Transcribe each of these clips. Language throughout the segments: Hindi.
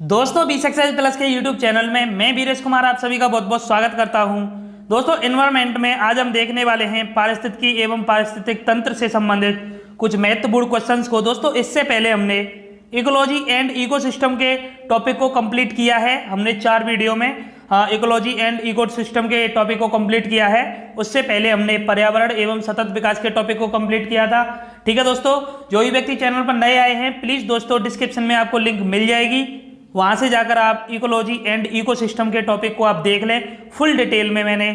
दोस्तों बी सक्सेस प्लस के यूट्यूब चैनल में मैं वीरेश कुमार आप सभी का बहुत बहुत स्वागत करता हूं। दोस्तों एनवायरनमेंट में आज हम देखने वाले हैं पारिस्थितिकी एवं पारिस्थितिक तंत्र से संबंधित कुछ महत्वपूर्ण क्वेश्चंस को। दोस्तों इससे पहले हमने इकोलॉजी एंड इकोसिस्टम के टॉपिक को कंप्लीट किया है। हमने 4 वीडियो में इकोलॉजी एंड इकोसिस्टम के टॉपिक को कंप्लीट किया है। उससे पहले हमने पर्यावरण एवं सतत विकास के टॉपिक को कंप्लीट किया था। ठीक है दोस्तों, जो भी व्यक्ति चैनल पर नए आए हैं प्लीज़ दोस्तों डिस्क्रिप्शन में आपको लिंक मिल जाएगी, वहाँ से जाकर आप इकोलॉजी एंड इकोसिस्टम के टॉपिक को आप देख लें। फुल डिटेल में मैंने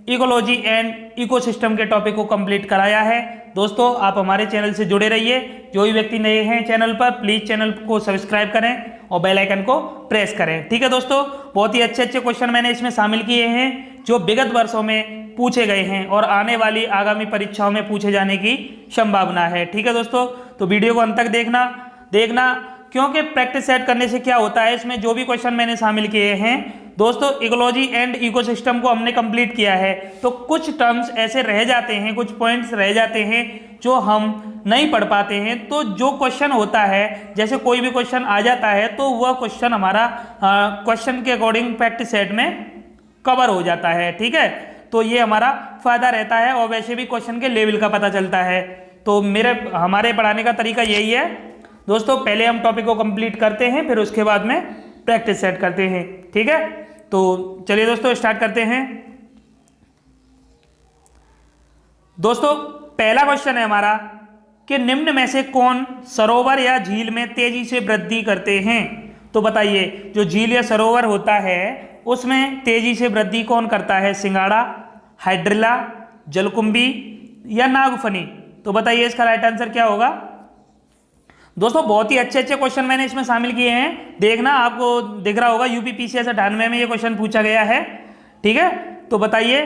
इकोलॉजी एंड इकोसिस्टम के टॉपिक को कंप्लीट कराया है। दोस्तों आप हमारे चैनल से जुड़े रहिए। जो भी व्यक्ति नए हैं चैनल पर प्लीज़ चैनल को सब्सक्राइब करें और बेल आइकन को प्रेस करें। ठीक है दोस्तों, बहुत ही अच्छे अच्छे क्वेश्चन मैंने इसमें शामिल किए हैं जो विगत वर्षों में पूछे गए हैं और आने वाली आगामी परीक्षाओं में पूछे जाने की संभावना है। ठीक है दोस्तों, तो वीडियो को अंत तक देखना क्योंकि प्रैक्टिस सेट करने से क्या होता है, इसमें जो भी क्वेश्चन मैंने शामिल किए हैं दोस्तों इकोलॉजी एंड इकोसिस्टम को हमने कंप्लीट किया है, तो कुछ टर्म्स ऐसे रह जाते हैं, कुछ पॉइंट्स रह जाते हैं जो हम नहीं पढ़ पाते हैं। तो जो क्वेश्चन होता है, जैसे कोई भी क्वेश्चन आ जाता है तो वह क्वेश्चन हमारा क्वेश्चन के अकॉर्डिंग प्रैक्टिस सेट में कवर हो जाता है। ठीक है, तो ये हमारा फायदा रहता है और वैसे भी क्वेश्चन के लेवल का पता चलता है। तो हमारे पढ़ाने का तरीका यही है दोस्तों, पहले हम टॉपिक को कंप्लीट करते हैं फिर उसके बाद में प्रैक्टिस सेट करते हैं। ठीक है, तो चलिए दोस्तों स्टार्ट करते हैं। दोस्तों पहला क्वेश्चन है हमारा कि निम्न में से कौन सरोवर या झील में तेजी से वृद्धि करते हैं। तो बताइए, जो झील या सरोवर होता है उसमें तेजी से वृद्धि कौन करता है, सिंगाड़ा, हाइड्रिला, जलकुंभी या नागफनी। तो बताइए इसका राइट आंसर क्या होगा। दोस्तों बहुत ही अच्छे अच्छे क्वेश्चन मैंने इसमें शामिल किए हैं, देखना आपको दिख रहा होगा यूपी पीसीएस 98 में ये क्वेश्चन पूछा गया है। ठीक है, तो बताइए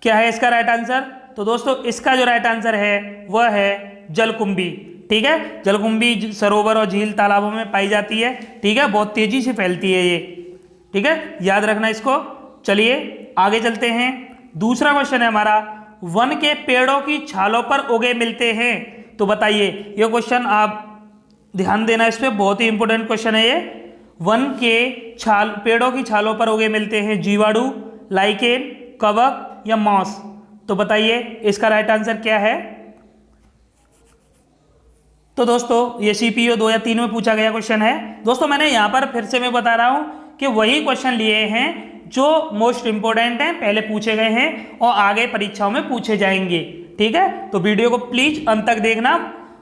क्या है इसका राइट आंसर। तो दोस्तों इसका जो राइट आंसर है वह है जलकुंभी। ठीक है, जलकुंभी सरोवर और झील तालाबों में पाई जाती है। ठीक है, बहुत तेजी से फैलती है ये। ठीक है, याद रखना इसको। चलिए आगे चलते हैं। दूसरा क्वेश्चन है हमारा, वन के पेड़ों की छालों पर उगे मिलते हैं। तो बताइए, ये क्वेश्चन आप ध्यान देना, इस पे बहुत ही इंपॉर्टेंट क्वेश्चन है ये। वन के पेड़ों की छालों पर उगे मिलते हैं जीवाणु, लाइकेन, कवक या मॉस। तो बताइए इसका राइट आंसर क्या है। तो दोस्तों ये सीपीओ 2 या 3 में पूछा गया क्वेश्चन है। दोस्तों मैंने यहां पर फिर से मैं बता रहा हूं कि वही क्वेश्चन लिए हैं जो मोस्ट इंपॉर्टेंट हैं, पहले पूछे गए हैं और आगे परीक्षाओं में पूछे जाएंगे। ठीक है, तो वीडियो को प्लीज अंत तक देखना।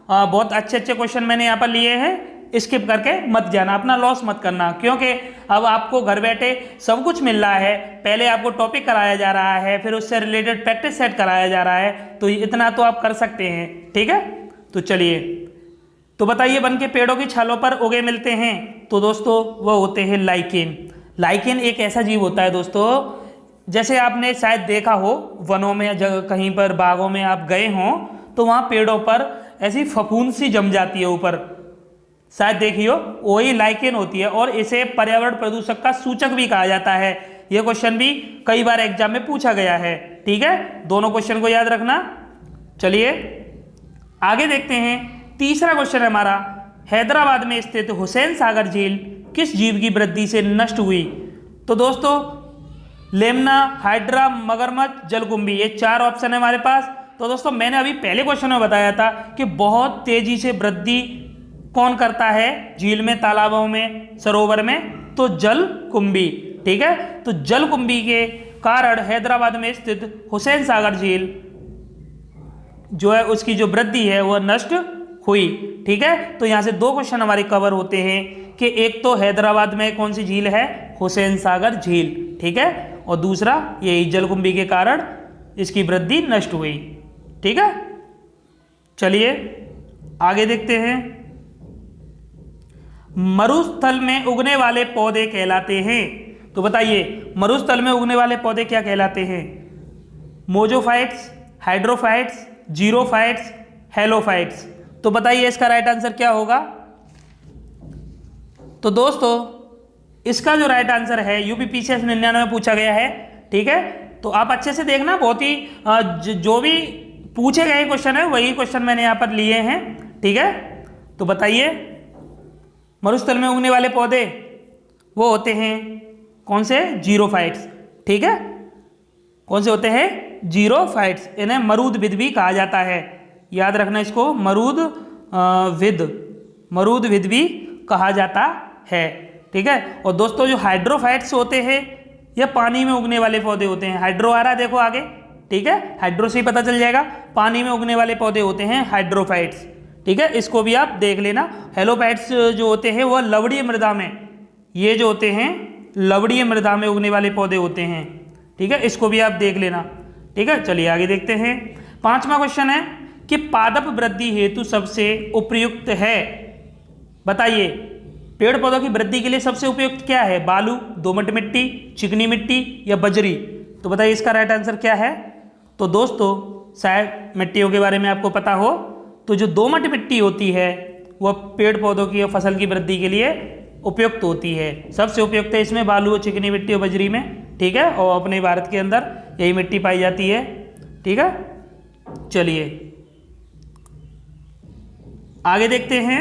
बहुत अच्छे अच्छे क्वेश्चन मैंने यहाँ पर लिए हैं, स्किप करके मत जाना, अपना लॉस मत करना, क्योंकि अब आपको घर बैठे सब कुछ मिल रहा है। पहले आपको टॉपिक कराया जा रहा है, फिर उससे रिलेटेड प्रैक्टिस सेट कराया जा रहा है, तो इतना तो आप कर सकते हैं। ठीक है, तो चलिए, तो बताइए वन के पेड़ों की छालों पर उगे मिलते हैं। तो दोस्तों वह होते हैं लाइकेन। लाइकेन एक ऐसा जीव होता है दोस्तों, जैसे आपने शायद देखा हो वनों में या कहीं पर बागों में आप गए हों तो वहाँ पेड़ों पर ऐसी फफूंद सी जम जाती है ऊपर, शायद देखियो, वही लाइकेन होती है और इसे पर्यावरण प्रदूषक का सूचक भी कहा जाता है। यह क्वेश्चन भी कई बार एग्जाम में पूछा गया है। ठीक है, दोनों क्वेश्चन को याद रखना। चलिए आगे देखते हैं। तीसरा क्वेश्चन है हमारा, हैदराबाद में स्थित हुसैन सागर झील किस जीव की वृद्धि से नष्ट हुई। तो दोस्तों लेमना, हाइड्रा, मगरमच्छ, जलकुंभी, ये 4 ऑप्शन है हमारे पास। तो दोस्तों मैंने अभी पहले क्वेश्चन में बताया था कि बहुत तेजी से वृद्धि कौन करता है झील में, तालाबों में, सरोवर में, तो जलकुंभी। ठीक है, तो जलकुंभी के कारण हैदराबाद में स्थित हुसैन सागर झील जो है उसकी जो वृद्धि है वह नष्ट हुई। ठीक है, तो यहाँ से 2 क्वेश्चन हमारे कवर होते हैं कि एक तो हैदराबाद में कौन सी झील है, हुसैन सागर झील। ठीक है, और दूसरा यही जलकुंभी के कारण इसकी वृद्धि नष्ट हुई। ठीक है, चलिए आगे देखते हैं। मरुस्थल में उगने वाले पौधे कहलाते हैं। तो बताइए मरुस्थल में उगने वाले पौधे क्या कहलाते हैं, मोजोफाइट्स, हाइड्रोफाइट्स, जीरोफाइट्स, हेलोफाइट्स। तो बताइए इसका राइट आंसर क्या होगा। तो दोस्तों इसका जो राइट आंसर है यूपी पीसीएस 99 में पूछा गया है। ठीक है, तो आप अच्छे से देखना, बहुत ही जो भी पूछे गए क्वेश्चन है वही क्वेश्चन मैंने यहाँ पर लिए हैं। ठीक है, तो बताइए मरुस्थल में उगने वाले पौधे वो होते हैं कौन से, जीरोफाइट्स। ठीक है, कौन से होते हैं, जीरोफाइट्स। इन्हें मरूदविद भी कहा जाता है, याद रखना इसको, मरूदविद भी कहा जाता है। ठीक है, और दोस्तों जो हाइड्रोफाइट्स होते हैं ये पानी में उगने वाले पौधे होते हैं। हाइड्रो आ रहा है देखो आगे, ठीक है, हाइड्रो से ही पता चल जाएगा, पानी में उगने वाले पौधे होते हैं हाइड्रोफाइट्स। ठीक है, इसको भी आप देख लेना। हेलोफाइट्स जो होते हैं वो लवणीय मृदा में, ये जो होते हैं लवणीय मृदा में उगने वाले पौधे होते हैं। ठीक है, इसको भी आप देख लेना। ठीक है, चलिए आगे देखते हैं। 5वां क्वेश्चन है कि पादप वृद्धि हेतु सबसे उपयुक्त है, बताइए पेड़ पौधों की वृद्धि के लिए सबसे उपयुक्त क्या है, बालू, दोमट मिट्टी, चिकनी मिट्टी या बजरी। तो बताइए इसका राइट आंसर क्या है। तो दोस्तों शायद मिट्टियों के बारे में आपको पता हो, तो जो दोमट मिट्टी होती है वह पेड़ पौधों की फसल की वृद्धि के लिए उपयुक्त होती है। सबसे उपयुक्त है इसमें बालू, चिकनी मिट्टी और बजरी में। ठीक है, और अपने भारत के अंदर यही मिट्टी पाई जाती है। ठीक है, चलिए आगे देखते हैं।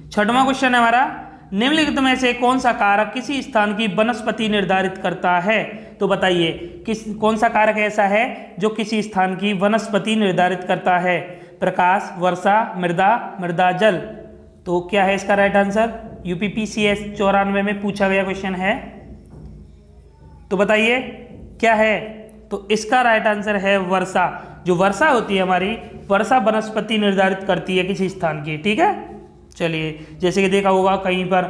6वां क्वेश्चन है हमारा, निम्नलिखित में से कौन सा कारक किसी स्थान की वनस्पति निर्धारित करता है। तो बताइए कौन सा कारक ऐसा है जो किसी स्थान की वनस्पति निर्धारित करता है, प्रकाश, वर्षा, मृदा, जल। तो क्या है इसका राइट आंसर, यूपीपीसीएस 94 में पूछा गया क्वेश्चन है। तो बताइए क्या है। तो इसका राइट आंसर है वर्षा। जो वर्षा होती है हमारी, वर्षा वनस्पति निर्धारित करती है किसी स्थान की। ठीक है, चलिए जैसे कि देखा होगा कहीं पर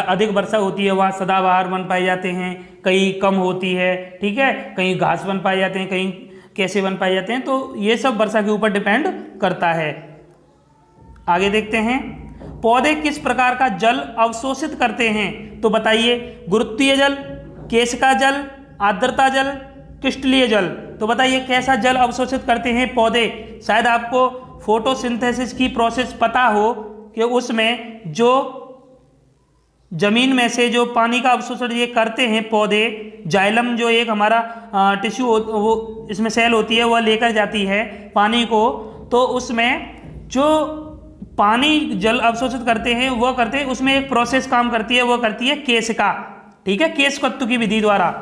अधिक वर्षा होती है वहाँ सदाबहार वन पाए जाते हैं, कहीं कम होती है। ठीक है, कहीं घास वन पाए जाते हैं, कहीं कैसे वन पाए जाते हैं। तो ये सब वर्षा के ऊपर डिपेंड करता है। आगे देखते हैं, पौधे किस प्रकार का जल अवशोषित करते हैं। तो बताइए गुरुत्वीय जल, केशिका जल, आर्द्रता जल, क्रिस्टलीय जल। तो बताइए कैसा जल अवशोषित करते हैं पौधे। शायद आपको फोटोसिंथेसिस की प्रोसेस पता हो कि उसमें जो जमीन में से जो पानी का अवशोषण ये करते हैं पौधे, जाइलम जो एक हमारा टिश्यू वो इसमें सेल होती है वह लेकर जाती है पानी को, तो उसमें जो पानी जल अवशोषित करते हैं वह करते हैं, उसमें एक प्रोसेस काम करती है, वह करती है केशिका। ठीक है, केशकत्तु की विधि द्वारा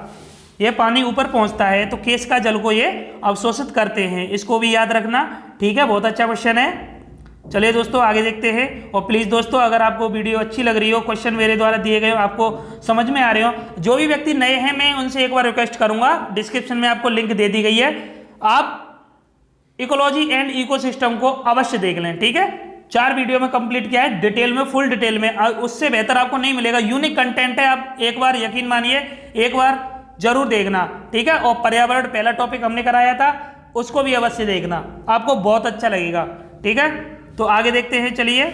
ये पानी ऊपर पहुंचता है, तो केशिका जल को ये अवशोषित करते हैं। इसको भी याद रखना। ठीक है, बहुत अच्छा क्वेश्चन है। चलिए दोस्तों आगे देखते हैं। और प्लीज़ दोस्तों अगर आपको वीडियो अच्छी लग रही हो, क्वेश्चन मेरे द्वारा दिए गए आपको समझ में आ रहे हो, जो भी व्यक्ति नए हैं मैं उनसे एक बार रिक्वेस्ट करूंगा, डिस्क्रिप्शन में आपको लिंक दे दी गई है, आप इकोलॉजी एंड इकोसिस्टम को अवश्य देख लें। ठीक है, 4 वीडियो में कंप्लीट किया है डिटेल में, फुल डिटेल में, उससे बेहतर आपको नहीं मिलेगा। यूनिक कंटेंट है, आप एक बार यकीन मानिए, एक बार जरूर देखना। ठीक है, और पर्यावरण पहला टॉपिक हमने कराया था, उसको भी अवश्य देखना, आपको बहुत अच्छा लगेगा। ठीक है, तो आगे देखते हैं। चलिए,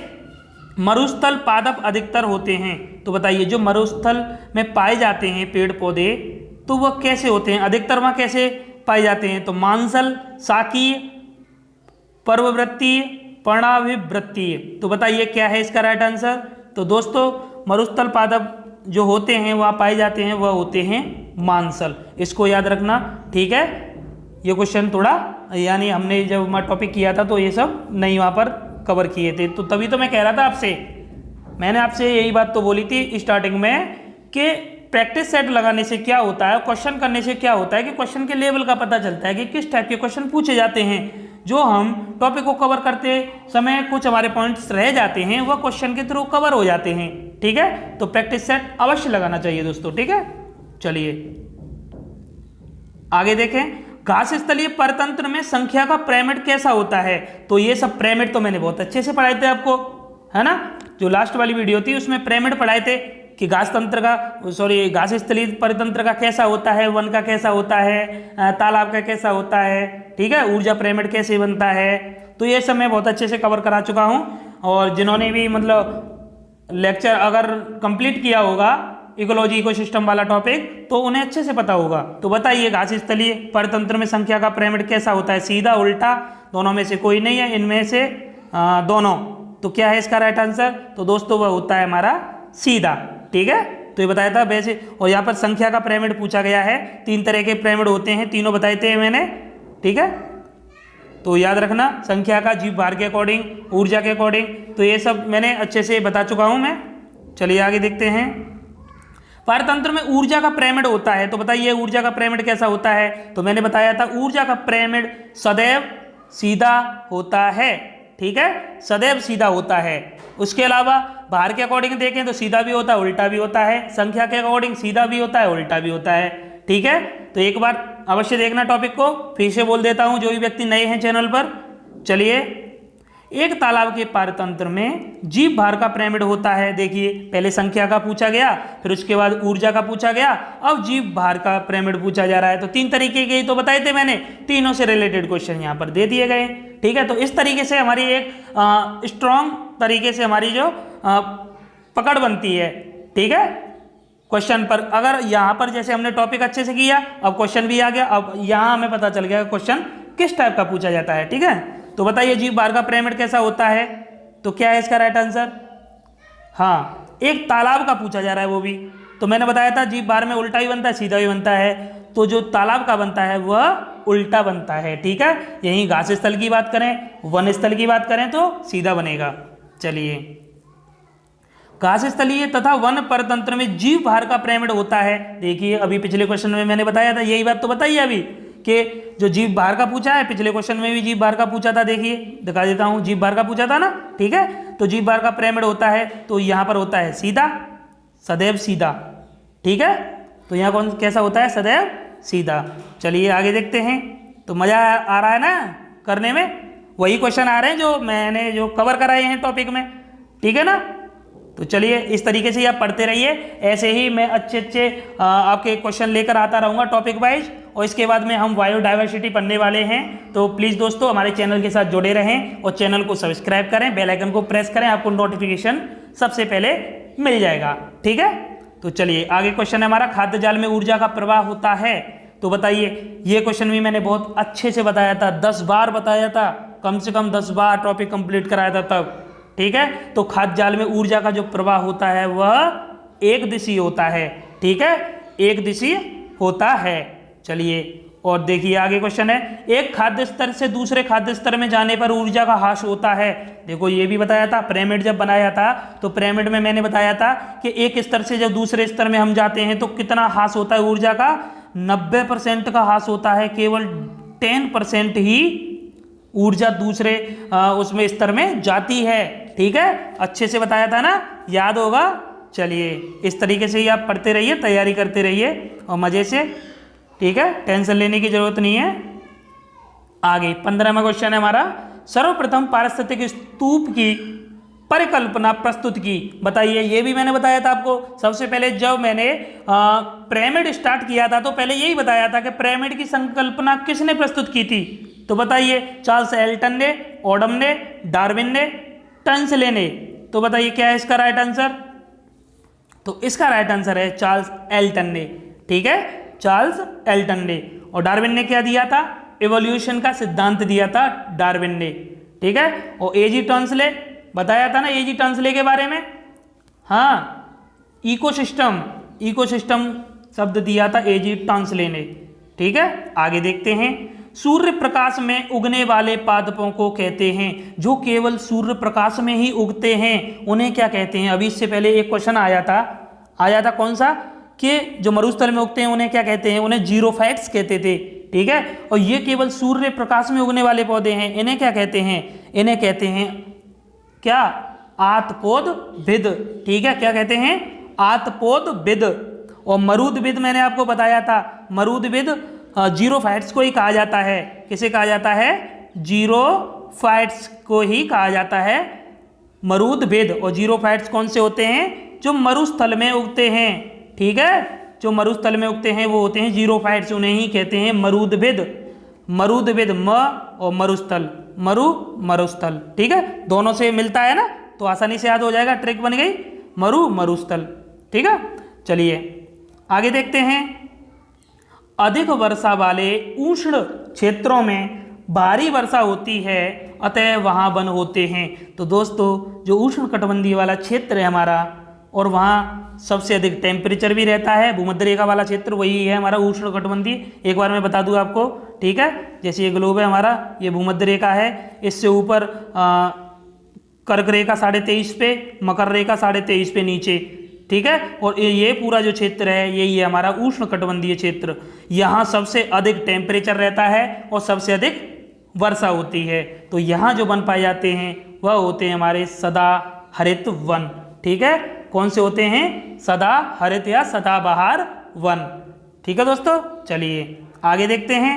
मरुस्थल पादप अधिकतर होते हैं। तो बताइए जो मरुस्थल में पाए जाते हैं पेड़ पौधे, तो वह कैसे होते हैं, अधिकतर वहाँ कैसे पाए जाते हैं। तो मांसल, शाकीय, पर्ववृत्तीय, पर्णाभिवृत्तीय। तो बताइए क्या है इसका राइट आंसर। तो दोस्तों मरुस्थल पादप जो होते हैं वहाँ पाए जाते हैं वह होते हैं मांसल। इसको याद रखना। ठीक है, ये क्वेश्चन थोड़ा यानी हमने जब मैं टॉपिक किया था तो ये सब नहीं वहाँ पर कवर किए थे, तो तभी तो मैं कह रहा था आपसे, मैंने आपसे यही बात तो बोली थी स्टार्टिंग में कि प्रैक्टिस सेट लगाने से क्या होता है, क्वेश्चन करने से क्या होता है कि क्वेश्चन के लेवल का पता चलता है कि किस टाइप के क्वेश्चन पूछे जाते हैं। जो हम टॉपिक को कवर करते समय कुछ हमारे पॉइंट्स रह जाते हैं वह क्वेश्चन के थ्रू कवर हो जाते हैं। ठीक है, तो प्रैक्टिस सेट अवश्य लगाना चाहिए दोस्तों। ठीक है, चलिए आगे देखें। घास स्थलीय परतंत्र में संख्या का पिरामिड कैसा होता है। तो ये सब पिरामिड तो मैंने बहुत अच्छे से पढ़ाए थे आपको, है ना, जो लास्ट वाली वीडियो थी उसमें पिरामिड पढ़ाए थे कि घास स्थलीय परितंत्र का कैसा होता है, वन का कैसा होता है, तालाब का कैसा होता है। ठीक है, ऊर्जा पिरामिड कैसे बनता है, तो ये सब मैं बहुत अच्छे से कवर करा चुका हूँ। और जिन्होंने भी मतलब लेक्चर अगर कंप्लीट किया होगा इकोलॉजी इकोसिस्टम वाला टॉपिक, तो उन्हें अच्छे से पता होगा। तो बताइए घास स्थलीय परतंत्र में संख्या का पिरामिड कैसा होता है, सीधा, उल्टा, दोनों में से कोई नहीं है, इनमें से दोनों। तो क्या है इसका राइट आंसर। तो दोस्तों वह होता है हमारा सीधा। ठीक है, तो ये बताया था वैसे। और यहाँ पर संख्या का पिरामिड पूछा गया है, 3 तरह के पिरामिड होते हैं, तीनों बताए थे मैंने। ठीक है, तो याद रखना, संख्या का जीव भार के अकॉर्डिंग, ऊर्जा के अकॉर्डिंग, तो ये सब मैंने अच्छे से बता चुका हूँ मैं। चलिए आगे देखते हैं। पारतंत्र में ऊर्जा का पिरामिड होता है, तो बताइए ऊर्जा का पिरामिड कैसा होता है। तो मैंने बताया था ऊर्जा का पिरामिड सदैव सीधा होता है, ठीक है, सदैव सीधा होता है। उसके अलावा भार के अकॉर्डिंग देखें तो सीधा भी होता है, उल्टा भी होता है, संख्या के अकॉर्डिंग सीधा भी होता है, उल्टा भी होता है, ठीक है। तो एक बार अवश्य देखना टॉपिक को, फिर से बोल देता हूं जो भी व्यक्ति नए हैं चैनल पर। चलिए, एक तालाब के पारतंत्र में जीव भार का पिरामिड होता है। देखिए पहले संख्या का पूछा गया, फिर उसके बाद ऊर्जा का पूछा गया, अब जीव भार का पिरामिड पूछा जा रहा है। तो 3 तरीके के तो बताए थे मैंने, तीनों से रिलेटेड क्वेश्चन यहाँ पर दे दिए गए, ठीक है। तो इस तरीके से हमारी एक स्ट्रॉन्ग तरीके से हमारी जो पकड़ बनती है, ठीक है, क्वेश्चन पर। अगर यहाँ पर जैसे हमने टॉपिक अच्छे से किया, अब क्वेश्चन भी आ गया, अब यहाँ हमें पता चल गया क्वेश्चन किस टाइप का पूछा जाता है, ठीक है। तो बताइए जीव भार का पिरामिड कैसा होता है, तो क्या है इसका राइट आंसर। हाँ, एक तालाब का पूछा जा रहा है वो भी, तो मैंने बताया था जीव भार में उल्टा भी बनता है, सीधा भी बनता है, तो जो तालाब का बनता है वह उल्टा बनता है, ठीक है। यहीं घास स्थल की बात करें, वन स्थल की बात करें तो सीधा बनेगा। चलिए, घास स्थलीय तथा वन परतंत्र में जीव भार का पिरामिड होता है। देखिए अभी पिछले क्वेश्चन में मैंने बताया था, यही बात तो बताइए अभी कि जो जीव भार का पूछा है, पिछले क्वेश्चन में भी जीव भार का पूछा था। देखिए दिखा देता हूं, जीव भार का पूछा था ना, ठीक है। तो जीव भार का पिरामिड होता है, तो यहाँ पर होता है सीधा, सदैव सीधा, ठीक है। तो यहाँ कौन कैसा होता है, सदैव सीधा। चलिए आगे देखते हैं। तो मजा आ रहा है ना करने में, वही क्वेश्चन आ रहे हैं जो मैंने जो कवर कराए हैं टॉपिक में, ठीक है ना। तो चलिए इस तरीके से आप पढ़ते रहिए, ऐसे ही मैं अच्छे आपके क्वेश्चन लेकर आता रहूँगा टॉपिक वाइज। और इसके बाद में हम बायोडायवर्सिटी पढ़ने वाले हैं। तो प्लीज़ दोस्तों हमारे चैनल के साथ जुड़े रहें और चैनल को सब्सक्राइब करें, बेल आइकन को प्रेस करें, आपको नोटिफिकेशन सबसे पहले मिल जाएगा, ठीक है। तो चलिए आगे क्वेश्चन है हमारा, खाद्य जाल में ऊर्जा का प्रवाह होता है। तो बताइए, ये क्वेश्चन भी मैंने बहुत अच्छे से बताया था, 10 बार बताया था, कम से कम 10 बार टॉपिक कंप्लीट कराया था तब, ठीक है। तो खाद्य जाल में ऊर्जा का जो प्रवाह होता है वह एक दिशीय होता है, ठीक है, एक दिशीय होता है। चलिए और देखिए आगे क्वेश्चन है, एक खाद्य स्तर से दूसरे खाद्य स्तर में जाने पर ऊर्जा का ह्रास होता है। देखो ये भी बताया था, पिरामिड जब बनाया था तो पिरामिड में मैंने बताया था कि एक स्तर से जब दूसरे स्तर में हम जाते हैं तो कितना ह्रास होता है ऊर्जा का, 90% का ह्रास होता है, केवल 10% ही ऊर्जा दूसरे उसमें स्तर में जाती है, ठीक है। अच्छे से बताया था ना, याद होगा। चलिए इस तरीके से ही आप पढ़ते रहिए, तैयारी करते रहिए और मज़े से, ठीक है, टेंशन लेने की जरूरत नहीं है। आगे 15वां क्वेश्चन है हमारा, सर्वप्रथम पारिस्थितिक स्तूप की परिकल्पना प्रस्तुत की। बताइए, ये भी मैंने बताया था आपको, सबसे पहले जब मैंने पिरामिड स्टार्ट किया था तो पहले यही बताया था कि पिरामिड की संकल्पना किसने प्रस्तुत की थी। तो बताइए, चार्ल्स एल्टन ने, ओडम ने, डार्विन ने, टंसले ने। तो बताइए क्या है इसका राइट आंसर। तो इसका राइट आंसर है चार्ल्स एल्टन ने, ठीक है, चार्ल्स एल्टन ने। और डार्विन ने क्या दिया था, इवोल्यूशन का सिद्धांत दिया था डार्विन ने, ठीक है। और एजी टंसले बताया था ना, एजी टंसले के बारे में, हाँ, इकोसिस्टम शब्द दिया था एजी टंसले ने, ठीक है। आगे देखते हैं, सूर्य प्रकाश में उगने वाले पादपों को कहते हैं, जो केवल सूर्य प्रकाश में ही उगते हैं उन्हें क्या कहते हैं। अभी इससे पहले एक क्वेश्चन आया था कौन सा, कि जो मरुस्थल में उगते हैं उन्हें क्या कहते हैं, उन्हें जीरोफाइट्स कहते थे, ठीक है। और ये केवल सूर्य प्रकाश में उगने वाले पौधे हैं, इन्हें क्या कहते हैं, इन्हें कहते हैं क्या, आतपोदविद, ठीक है। क्या कहते हैं, आतपोदविद। और मरुदविद मैंने आपको बताया था, मरुदविद जीरोफाइट्स को ही कहा जाता है। किसे कहा जाता है, जीरोफाइट्स को ही कहा जाता है मरुदविद। और जीरोफाइट्स कौन से होते हैं, जो मरुस्थल में उगते हैं, ठीक है, जो मरुस्थल में उगते हैं वो होते हैं जीरोफाइट्स, उन्हें ही कहते हैं मरुदविद। मरुदविद, म और मरुस्थल, मरुस्थल, ठीक है, दोनों से मिलता है ना, तो आसानी से याद हो जाएगा, ट्रिक बन गई, मरुस्थल, ठीक है। चलिए आगे देखते हैं, अधिक वर्षा वाले उष्ण क्षेत्रों में भारी वर्षा होती है, अतः वहाँ वन होते हैं। तो दोस्तों जो उष्ण कटिबंधीय वाला क्षेत्र है हमारा, और वहाँ सबसे अधिक टेम्परेचर भी रहता है, भूमध्य रेखा वाला क्षेत्र वही है हमारा उष्ण कटिबंधीय। एक बार मैं बता दूँ आपको, ठीक है, जैसे ये ग्लोब है हमारा, ये भूमध्य रेखा है, इससे ऊपर कर्क रेखा 23.5 पे, मकर रेखा 23.5 पे नीचे, ठीक है। और ये पूरा जो क्षेत्र है यही है हमारा उष्णकटिबंधीय क्षेत्र। यहाँ सबसे अधिक टेम्परेचर रहता है और सबसे अधिक वर्षा होती है। तो यहाँ जो वन पाए जाते हैं वह होते हैं हमारे सदा हरित वन। ठीक है, कौन से होते हैं? सदा हरित या सदाबहार वन। ठीक है दोस्तों, चलिए आगे देखते हैं।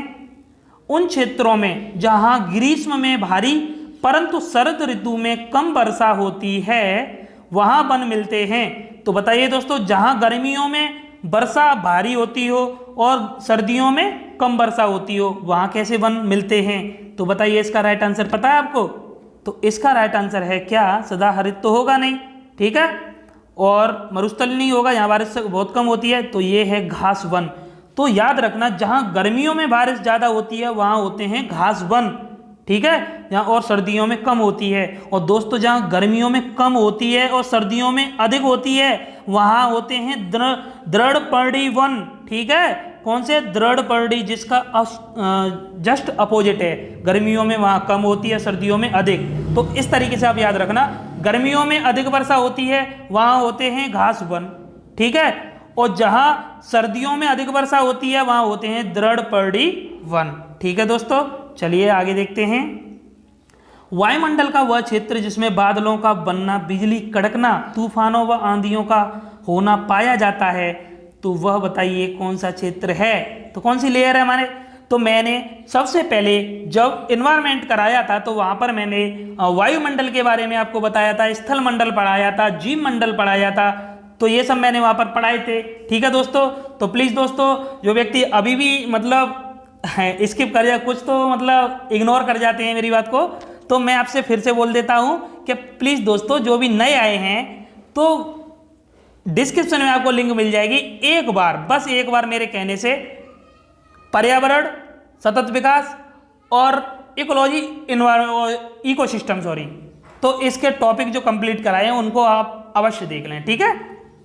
उन क्षेत्रों में जहाँ ग्रीष्म में भारी परंतु शरद ऋतु में कम वर्षा होती है वहाँ वन मिलते हैं। तो बताइए दोस्तों, जहाँ गर्मियों में वर्षा भारी होती हो और सर्दियों में कम वर्षा होती हो वहाँ कैसे वन मिलते हैं? तो बताइए, इसका राइट आंसर पता है आपको? तो इसका राइट आंसर है क्या? सदाहरित तो होगा नहीं, ठीक है, और मरुस्थल नहीं होगा, यहाँ बारिश बहुत कम होती है, तो ये है घास वन। तो याद रखना, जहाँ गर्मियों में बारिश ज़्यादा होती है वहाँ होते हैं घास वन, ठीक है, जहाँ और सर्दियों में कम होती है। और दोस्तों, जहाँ गर्मियों में कम होती है और सर्दियों में अधिक होती है वहाँ होते हैं दृढ़ पर्णी वन। ठीक है, कौन से? दृढ़ पर्णी, जिसका जस्ट अपोजिट है। गर्मियों में वहाँ कम होती है, सर्दियों में अधिक। तो इस तरीके से आप याद रखना, गर्मियों में अधिक वर्षा होती है वहाँ होते हैं घास वन, ठीक है, और जहाँ सर्दियों में अधिक वर्षा होती है वहाँ होते हैं दृढ़ पर्णी वन। ठीक है दोस्तों, चलिए आगे देखते हैं। वायुमंडल का वह क्षेत्र जिसमें बादलों का बनना, बिजली कड़कना, तूफानों व आंधियों का होना पाया जाता है, तो वह बताइए कौन सा क्षेत्र है? तो कौन सी लेयर है हमारे? तो मैंने सबसे पहले जब एनवायरनमेंट कराया था तो वहाँ पर मैंने वायुमंडल के बारे में आपको बताया था, स्थल मंडल पढ़ाया था, जीव मंडल पढ़ाया था, तो ये सब मैंने वहाँ पर पढ़ाए थे। ठीक है दोस्तों, तो प्लीज़ दोस्तों, जो व्यक्ति अभी भी मतलब स्किप कर जाए, कुछ तो मतलब इग्नोर कर जाते हैं मेरी बात को, तो मैं आपसे फिर से बोल देता हूँ कि प्लीज़ दोस्तों, जो भी नए आए हैं तो डिस्क्रिप्शन में आपको लिंक मिल जाएगी। एक बार, बस एक बार मेरे कहने से पर्यावरण, सतत विकास और इकोलॉजी इकोसिस्टम तो इसके टॉपिक जो कंप्लीट कराए हैं उनको आप अवश्य देख लें। ठीक है,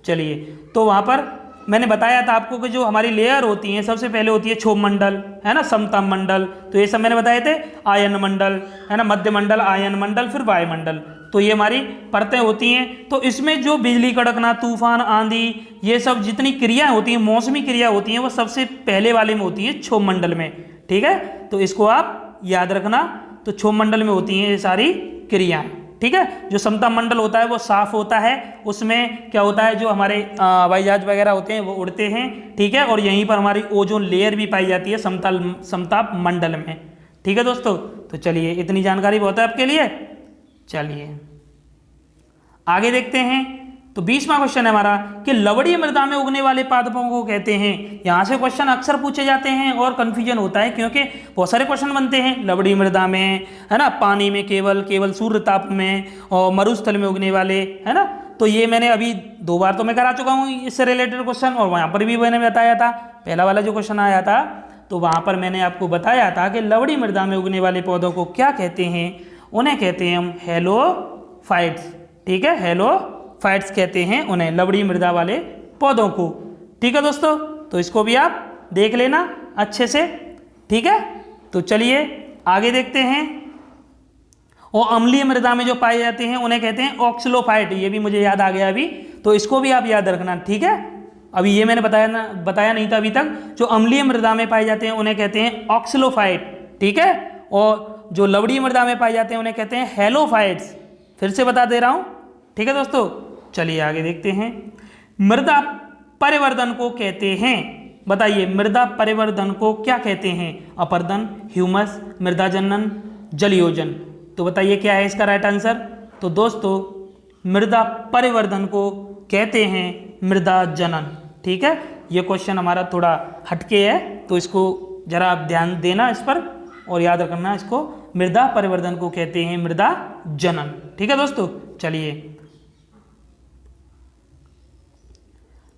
चलिए, तो वहाँ पर मैंने बताया था आपको कि जो हमारी लेयर होती हैं, सबसे पहले होती है क्षोभ मंडल, है ना, समताप मंडल, तो ये सब मैंने बताए थे, आयन मंडल, है ना, मध्य मंडल, आयन मंडल, फिर वायुमंडल, तो ये हमारी परतें होती हैं। तो इसमें जो बिजली कड़कना, तूफान, आंधी, ये सब जितनी क्रियाएं होती हैं, मौसमी क्रिया होती हैं, वो सबसे पहले वाले में होती हैं क्षोभ मंडल में। ठीक है, तो इसको आप याद रखना, तो क्षोभ मंडल में होती हैं ये सारी क्रियाएं। ठीक है, जो समताप मंडल होता है वो साफ होता है, उसमें क्या होता है, जो हमारे हवाई जहाज वगैरह होते हैं वो उड़ते हैं। ठीक है, और यहीं पर हमारी ओजोन लेयर भी पाई जाती है समताप मंडल में। ठीक है दोस्तों, तो चलिए, इतनी जानकारी बहुत है आपके लिए। चलिए आगे देखते हैं। तो 20वां क्वेश्चन है हमारा कि लवणीय मृदा में उगने वाले पादपों को कहते हैं। यहाँ से क्वेश्चन अक्सर पूछे जाते हैं और कंफ्यूजन होता है, क्योंकि बहुत सारे क्वेश्चन बनते हैं लवणीय मृदा में, है ना, पानी में, केवल सूर्य ताप में, और मरुस्थल में उगने वाले, है ना। तो ये मैंने अभी 2 बार तो मैं करा चुका हूँ इससे रिलेटेड क्वेश्चन, और वहाँ पर भी मैंने बताया था, पहला वाला जो क्वेश्चन आया था तो वहाँ पर मैंने आपको बताया था कि लवणीय मृदा में उगने वाले पौधों को क्या कहते हैं? उन्हें कहते हैं हम हेलोफाइट्स। ठीक है, हेलोफाइट्स कहते हैं उन्हें, लवणीय मृदा वाले पौधों को। ठीक है दोस्तों, तो इसको भी आप देख लेना अच्छे से। ठीक है, तो चलिए आगे देखते हैं। और अम्लीय मृदा में जो पाए जाते हैं उन्हें कहते हैं ऑक्सलोफाइट। ये भी मुझे याद आ गया अभी, तो इसको भी आप याद रखना। ठीक है, अभी ये मैंने बताया नहीं था अभी तक। जो अम्लीय मृदा में पाए जाते हैं उन्हें कहते हैं ऑक्सलोफाइट। ठीक है, और जो लवणीय मृदा में पाए जाते हैं उन्हें कहते हैं हेलोफाइट्स। फिर से बता दे रहा हूँ। ठीक है दोस्तों, चलिए आगे देखते हैं। मृदा परिवर्धन को कहते हैं, बताइए मृदा परिवर्धन को क्या कहते हैं? अपरदन, ह्यूमस, मृदा जनन, जलयोजन। तो बताइए क्या है इसका राइट आंसर? तो दोस्तों, मृदा परिवर्धन को कहते हैं मृदा जनन। ठीक है, ये क्वेश्चन हमारा थोड़ा हटके है, तो इसको जरा आप ध्यान देना इस पर और याद रखना इसको। मृदा परिवर्धन को कहते हैं मृदा जनन। ठीक है दोस्तों, चलिए।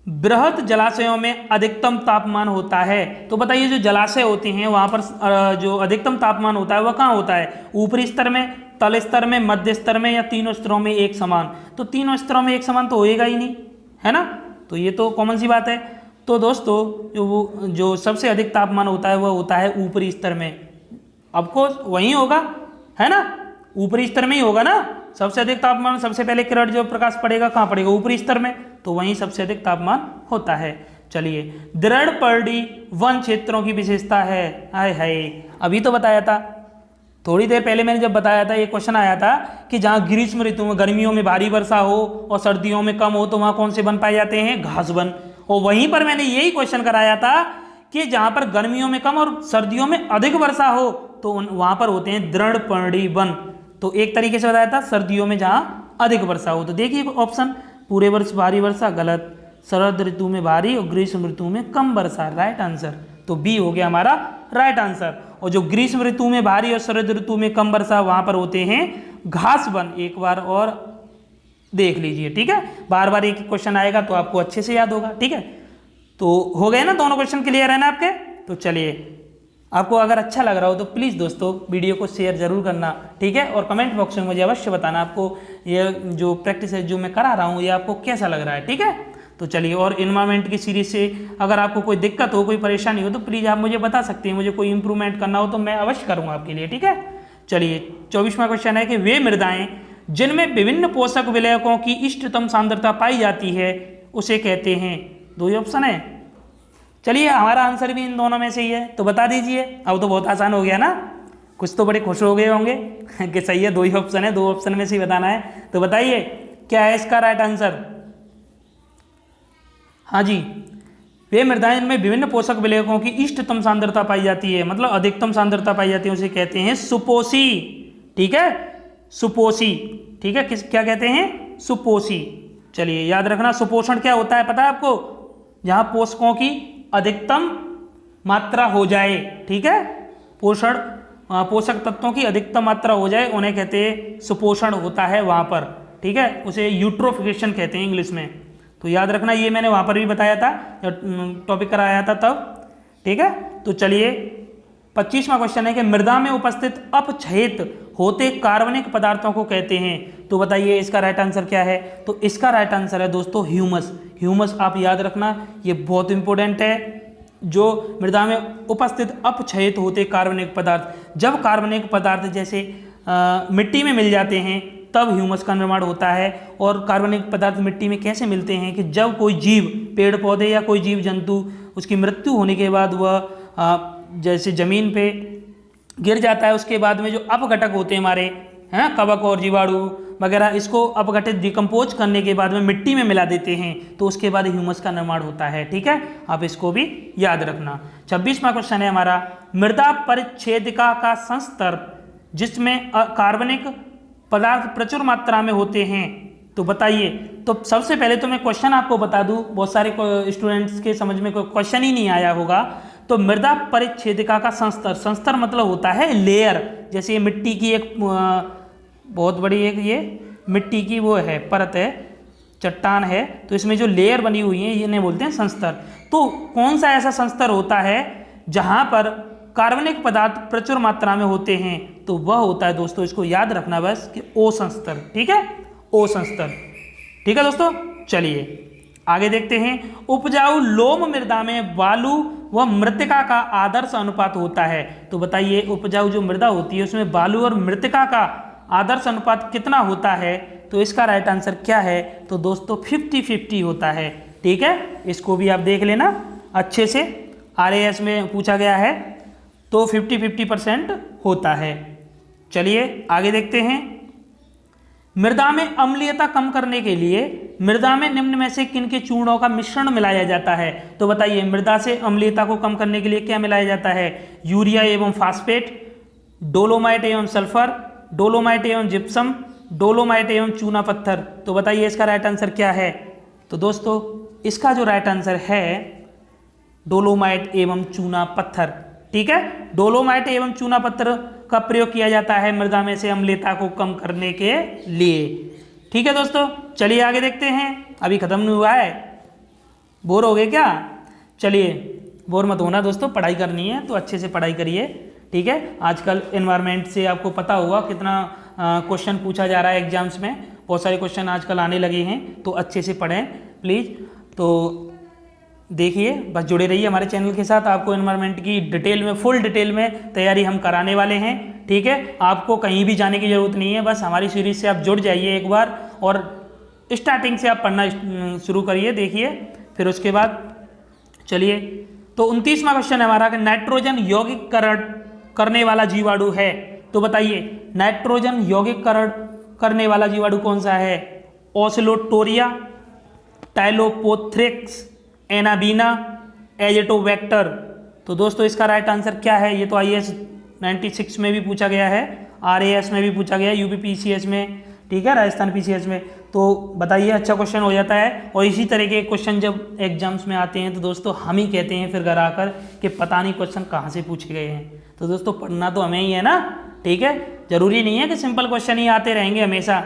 बृहद जलाशयों में अधिकतम तापमान होता है। तो बताइए जो जलाशय होते हैं वहां पर जो अधिकतम तापमान होता है वह कहाँ होता है? ऊपरी स्तर में, तल स्तर में, मध्य स्तर में, या तीनों स्तरों में एक समान? तो तीनों स्तरों में एक समान तो होएगा ही नहीं, है ना, तो ये तो कॉमन सी बात है। तो दोस्तों, जो सबसे अधिक तापमान होता है वह होता है ऊपरी स्तर में। ऑफकोर्स वहीं होगा, है ना, ऊपरी स्तर में ही होगा ना। सबसे अधिक तापमान, सबसे पहले किरण जो प्रकाश पड़ेगा कहाँ पड़ेगा? ऊपरी स्तर में। तो वहीं सबसे अधिक तापमान होता है। चलिए, दृढ़ पर्डी वन क्षेत्रों की विशेषता है। आय हाय, अभी तो बताया था, थोड़ी देर पहले मैंने जब बताया था, ये क्वेश्चन आया था कि जहाँ ग्रीष्म ऋतु में गर्मियों में भारी वर्षा हो और सर्दियों में कम हो तो वहाँ कौन से वन पाए जाते हैं? घास वन। और वहीं पर मैंने यही क्वेश्चन कराया था कि जहाँ पर गर्मियों में कम और सर्दियों में अधिक वर्षा हो तो वहाँ पर होते हैं दृढ़ पर्णी वन। तो एक तरीके से बताया था सर्दियों में जहाँ अधिक वर्षा हो। तो देखिए ऑप्शन, पूरे वर्ष भारी वर्षा गलत, शरद ऋतु में भारी और ग्रीष्म ऋतु में कम वर्षा, राइट आंसर। तो बी हो गया हमारा राइट आंसर। और जो ग्रीष्म ऋतु में भारी और शरद ऋतु में कम वर्षा वहां पर होते हैं घास वन। एक बार और देख लीजिए, ठीक है, बार बार एक क्वेश्चन आएगा तो आपको अच्छे से याद होगा, ठीक है। तो हो गए ना, दोनों क्वेश्चन क्लियर है ना आपके? तो चलिए, आपको अगर अच्छा लग रहा हो तो प्लीज़ दोस्तों वीडियो को शेयर जरूर करना, ठीक है, और कमेंट बॉक्स में मुझे अवश्य बताना आपको ये जो प्रैक्टिस है जो मैं करा रहा हूँ ये आपको कैसा लग रहा है, ठीक है। तो चलिए, और इन्वायरमेंट की सीरीज से अगर आपको कोई दिक्कत हो, कोई परेशानी हो तो प्लीज़ आप मुझे बता सकते हैं, मुझे कोई इंप्रूवमेंट करना हो तो मैं अवश्य करूँगा आपके लिए, ठीक है। चलिए, 24वां क्वेश्चन है कि वे मृदाएं जिनमें विभिन्न पोषक विलयकों की इष्टतम सांद्रता पाई जाती है उसे कहते हैं। दो ही ऑप्शन है। चलिए, हमारा आंसर भी इन दोनों में से ही है, तो बता दीजिए। अब तो बहुत आसान हो गया ना, कुछ तो बड़े खुश हो गए होंगे कि सही है, दो ही ऑप्शन है, दो ऑप्शन में से ही बताना है। तो बताइए क्या है इसका राइट आंसर? हाँ जी, वे मृदाएं जिनमें विभिन्न पोषक विलयकों की इष्टतम सांद्रता पाई जाती है, मतलब अधिकतम सांद्रता पाई जाती है, उसे कहते हैं सुपोषी, ठीक है, सुपोषी, ठीक है। क्या कहते हैं? सुपोषी। चलिए, याद रखना, सुपोषण क्या होता है पता है आपको? जहां पोषकों की अधिकतम मात्रा हो जाए, ठीक है, पोषक तत्वों की अधिकतम मात्रा हो जाए उन्हें कहते हैं सुपोषण होता है वहां पर, ठीक है, उसे यूट्रोफिकेशन कहते हैं इंग्लिश में। तो याद रखना, ये मैंने वहां पर भी बताया था जब टॉपिक कराया था तब, ठीक है। तो चलिए, 25वां क्वेश्चन है कि मृदा में उपस्थित अपक्षयित होते कार्बनिक पदार्थों को कहते हैं। तो बताइए इसका राइट आंसर क्या है? तो इसका राइट आंसर है दोस्तों ह्यूमस। ह्यूमस आप याद रखना, ये बहुत इंपॉर्टेंट है। जो मृदा में उपस्थित अपक्षयित होते कार्बनिक पदार्थ, जब कार्बनिक पदार्थ जैसे मिट्टी में मिल जाते हैं तब ह्यूमस का निर्माण होता है। और कार्बनिक पदार्थ मिट्टी में कैसे मिलते हैं कि जब कोई जीव, पेड़ पौधे या कोई जीव जंतु, उसकी मृत्यु होने के बाद वह जैसे जमीन पे गिर जाता है, उसके बाद में जो अपघटक होते हैं हमारे, हैं, कवक और जीवाणु वगैरह, इसको अपघटित डिकम्पोज करने के बाद में मिट्टी में मिला देते हैं, तो उसके बाद ह्यूमस का निर्माण होता है, ठीक है। आप इसको भी याद रखना। 26वां क्वेश्चन है हमारा, मृदा परिच्छेदिका का संस्तर जिसमें कार्बनिक पदार्थ प्रचुर मात्रा में होते हैं। तो बताइए। तो सबसे पहले तो मैं क्वेश्चन आपको बता दूं, बहुत सारे स्टूडेंट्स के समझ में कोई क्वेश्चन ही नहीं आया होगा। तो मृदा परिच्छेदिका का संस्तर, संस्तर मतलब होता है लेयर। जैसे ये मिट्टी की एक बहुत बड़ी एक ये मिट्टी की वो है, परत है, चट्टान है, तो इसमें जो लेयर बनी हुई है इन्हें बोलते हैं संस्तर। तो कौन सा ऐसा संस्तर होता है जहां पर कार्बनिक पदार्थ प्रचुर मात्रा में होते हैं? तो वह होता है दोस्तों, इसको याद रखना बस, कि ओ संस्तर, ठीक है, ओ संस्तर, ठीक है दोस्तों। चलिए आगे देखते हैं। उपजाऊ लोम मृदा में बालू व मृतिका का आदर्श अनुपात होता है। तो बताइए, उपजाऊ जो मृदा होती है उसमें बालू और मृतिका का आदर्श अनुपात कितना होता है? तो इसका राइट आंसर क्या है? तो दोस्तों 50-50 होता है, ठीक है। इसको भी आप देख लेना अच्छे से, RAS में पूछा गया है, तो 50-50% होता है। चलिए आगे देखते हैं। मृदा में अम्लीयता कम करने के लिए मृदा में निम्न में से किन के चूर्णों का मिश्रण मिलाया जाता है? तो बताइए, मृदा से अम्लीयता को कम करने के लिए क्या मिलाया जाता है? यूरिया एवं फास्फेट, डोलोमाइट एवं सल्फर, डोलोमाइट एवं जिप्सम, डोलोमाइट एवं चूना पत्थर। तो बताइए इसका राइट आंसर क्या है? तो दोस्तों इसका जो राइट आंसर है डोलोमाइट एवं चूना पत्थर, ठीक है। डोलोमाइट एवं चूना पत्थर का प्रयोग किया जाता है मृदा में से अम्लीयता को कम करने के लिए, ठीक है दोस्तों। चलिए आगे देखते हैं। अभी खत्म नहीं हुआ है, बोर हो गए क्या? चलिए बोर मत होना दोस्तों, पढ़ाई करनी है तो अच्छे से पढ़ाई करिए, ठीक है। आजकल एनवायरनमेंट से आपको पता होगा कितना क्वेश्चन पूछा जा रहा है एग्जाम्स में, बहुत सारे क्वेश्चन आजकल आने लगे हैं, तो अच्छे से पढ़ें प्लीज़। तो देखिए, बस जुड़े रहिए हमारे चैनल के साथ, आपको एनवायरनमेंट की डिटेल में, फुल डिटेल में तैयारी हम कराने वाले हैं, ठीक है। आपको कहीं भी जाने की ज़रूरत नहीं है, बस हमारी सीरीज से आप जुड़ जाइए एक बार और स्टार्टिंग से आप पढ़ना शुरू करिए, देखिए, फिर उसके बाद चलिए। तो 29वां क्वेश्चन है हमारा कि नाइट्रोजन यौगिककरण करने वाला जीवाणु है। तो बताइए नाइट्रोजन यौगिककरण करने वाला जीवाणु कौन सा है? Oscillatoria, Tolypothrix, Anabaena, Azotobacter. तो दोस्तों इसका राइट आंसर क्या है? ये तो IAS 96 में भी पूछा गया है, RAS में भी पूछा गया है, UP PCS में, ठीक है, राजस्थान PCS में। तो बताइए, अच्छा क्वेश्चन हो जाता है। और इसी तरह के क्वेश्चन जब एग्जाम्स में आते हैं तो दोस्तों हम ही कहते हैं फिर घर आकर कि पता नहीं क्वेश्चन कहाँ से पूछे गए हैं। तो दोस्तों पढ़ना तो हमें ही है ना, ठीक है, जरूरी नहीं है कि सिंपल क्वेश्चन ही आते रहेंगे हमेशा,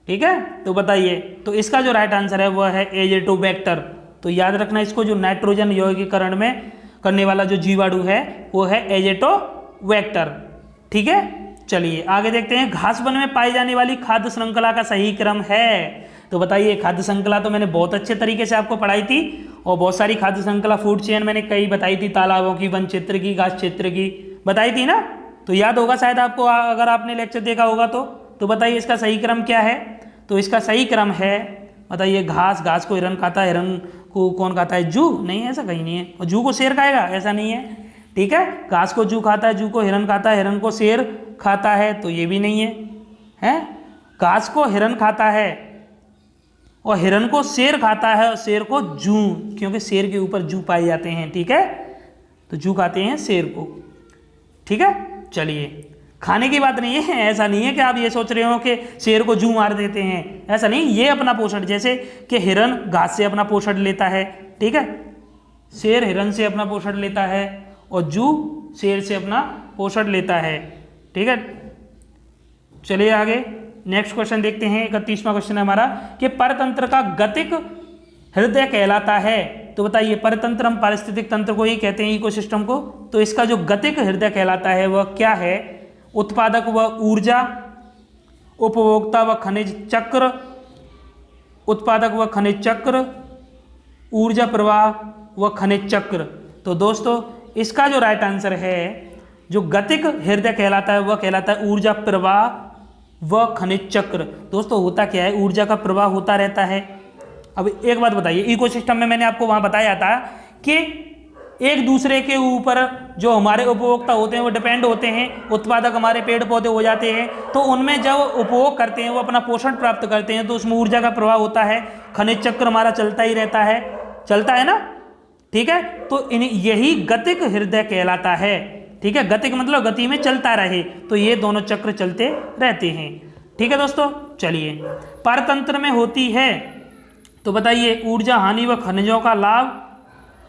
ठीक है। तो बताइए, तो इसका जो राइट आंसर है वह है एजेटोबैक्टर। तो याद रखना इसको, जो नाइट्रोजन यौगिककरण में करने वाला जो जीवाणु है वो है एजेटोबैक्टर, ठीक है। चलिए आगे देखते हैं, घास वन में पाई जाने वाली खाद्य श्रृंखला का सही क्रम है। तो बताइए, खाद्य श्रृंखला तो मैंने बहुत अच्छे तरीके से आपको पढ़ाई थी, और बहुत सारी खाद्य श्रृंखला फूड चेन मैंने कई बताई थी, तालाबों की, वन क्षेत्र की, घास क्षेत्र की बताई थी ना। तो याद होगा शायद आपको, अगर आपने लेक्चर देखा होगा तो बताइए इसका सही क्रम क्या है? तो इसका सही क्रम है, बताइए, घास को हिरन खाता है, हिरन को कौन खाता है? जू। नहीं, ऐसा कहीं नहीं है। और जू को शेर खाएगा? ऐसा नहीं है, ठीक है। घास को जू खाता है, जू को हिरन खाता है, हिरन को शेर खाता है, तो ये भी नहीं है, हैं? घास को हिरन खाता है और हिरन को शेर खाता है, और शेर को जू, क्योंकि शेर के ऊपर जू पाए जाते हैं, ठीक है। तो जू खाते हैं शेर को, ठीक है। चलिए, खाने की बात नहीं है, ऐसा नहीं है कि आप ये सोच रहे हो कि शेर को जू मार देते हैं, ऐसा नहीं। ये अपना पोषण, जैसे कि हिरन घास से अपना पोषण लेता है, ठीक है, शेर हिरन से अपना पोषण लेता है, और जू शेर से अपना पोषण लेता है, ठीक है। चलिए आगे नेक्स्ट क्वेश्चन देखते हैं। 31वां क्वेश्चन है हमारा कि परतंत्र का गतिक हृदय कहलाता है। तो बताइए, परतंत्र हम पारिस्थितिक तंत्र को ही कहते हैं, इकोसिस्टम को। तो इसका जो गतिक हृदय कहलाता है वह क्या है? उत्पादक व ऊर्जा, उपभोक्ता व खनिज चक्र, उत्पादक व खनिज चक्र, ऊर्जा प्रवाह व खनिज चक्र। तो दोस्तों इसका जो राइट आंसर है, जो गतिक हृदय कहलाता है वह कहलाता है ऊर्जा प्रवाह व खनिज चक्र। दोस्तों होता क्या है, ऊर्जा का प्रवाह होता रहता है। अब एक बात बताइए, इकोसिस्टम में मैंने आपको वहां बताया था कि एक दूसरे के ऊपर जो हमारे उपभोक्ता होते हैं वो डिपेंड होते हैं, उत्पादक हमारे पेड़ पौधे हो जाते हैं, तो उनमें जब उपभोग करते हैं वो अपना पोषण प्राप्त करते हैं, तो उसमें ऊर्जा का प्रवाह होता है, खनिज चक्र हमारा चलता ही रहता है, चलता है ना, ठीक है। तो यही गतिक हृदय कहलाता है, ठीक है। गतिक मतलब गति में चलता रहे, तो ये दोनों चक्र चलते रहते हैं, ठीक है दोस्तों। चलिए, परतंत्र में होती है, तो बताइए, ऊर्जा हानि व खनिजों का लाभ।